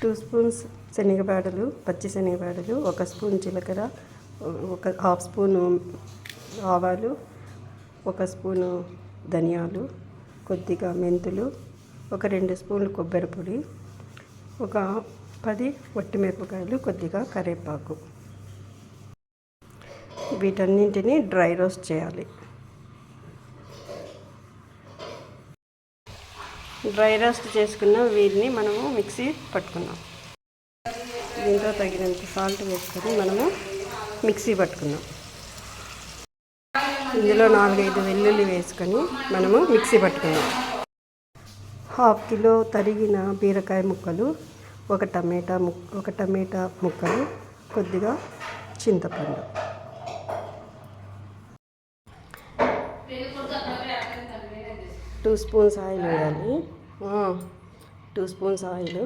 2 spoons శనగబేడలు, పచ్చి శనగబేడలు, 1 spoon జీలకర్ర, ఒక హాఫ్ స్పూను ఆవాలు, 1 స్పూను ధనియాలు, కొద్దిగా మెంతులు, ఒక 2 స్పూన్లు కొబ్బరి పొడి, ఒక 10 వట్టిమిరపకాయలు, కొద్దిగా కరివేపాకు. వీటన్నింటినీ డ్రై రోస్ట్ చేయాలి. డ్రై రోస్ట్ చేసుకున్న వీటిని మనము మిక్సీ పట్టుకున్నాం. దీంట్లో తగినంత సాల్ట్ వేసుకొని మనము మిక్సీ పట్టుకున్నాం. ఇందులో 4-5 వెల్లుల్లి వేసుకొని మనము మిక్సీ పట్టుకున్నాం. 1/2 కిలో తరిగిన బీరకాయ ముక్కలు, ఒక టమాటా ముక్కలు, కొద్దిగా చింతపండు. 2 స్పూన్స్ ఆయిల్ వేయాలి. 2 స్పూన్స్ ఆయిల్.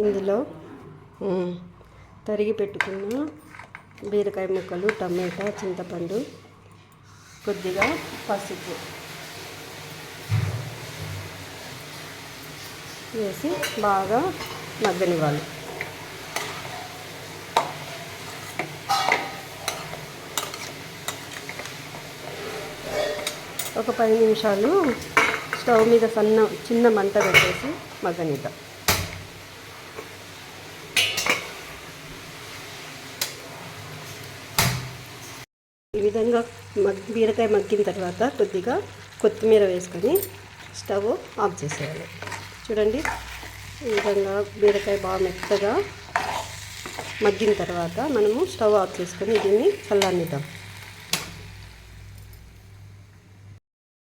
ఇందులో తరిగి పెట్టుకున్న బీరకాయ ముక్కలు, టమాటా, చింతపండు, కొద్దిగా పసుపు వేసి బాగా మగ్గనివ్వాలి. ఒక 10 నిమిషాలు స్టవ్ మీద చిన్న మంట పెట్టేసి మగ్గనిద్దాం. ఈ విధంగా బీరకాయ మగ్గిన తర్వాత కొద్దిగా కొత్తిమీర వేసుకొని స్టవ్ ఆఫ్ చేసేయాలి. చూడండి, ఈ విధంగా బీరకాయ బాగా మెత్తగా మగ్గిన తర్వాత మనము స్టవ్ ఆఫ్ చేసుకొని దీన్ని చల్లారనిద్దాం.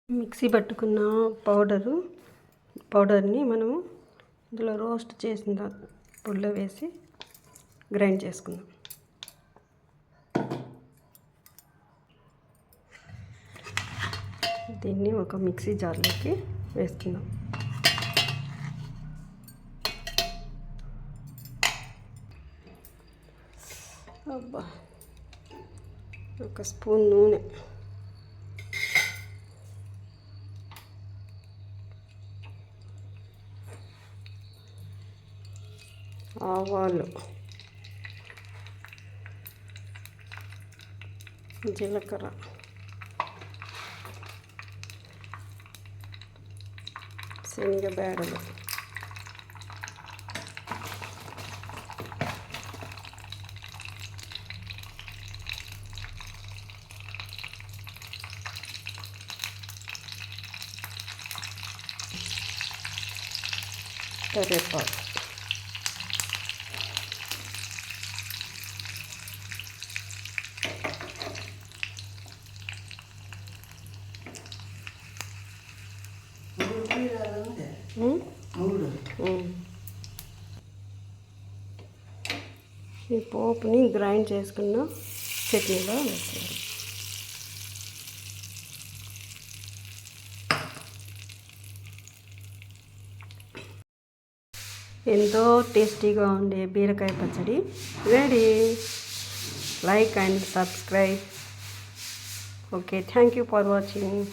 మిక్సీ పట్టుకున్న పౌడర్ని మనము ఇందులో రోస్ట్ చేసిన పొడిలో వేసి గ్రైండ్ చేసుకుందాం. దీన్ని ఒక మిక్సీ జార్లోకి వేసుకుందాం. అబ్బా, 1 స్పూన్ నూనె, ఆవాలు, జీలకర్ర, శనగబేడలు, కరివేపాకు, ఈ పోపుని గ్రైండ్ చేసుకున్న చట్నీలో వేసుకోవాలి. ఎంతో టేస్టీగా ఉండే బీరకాయ పచ్చడి ready. Like and subscribe. Okay, thank you for watching.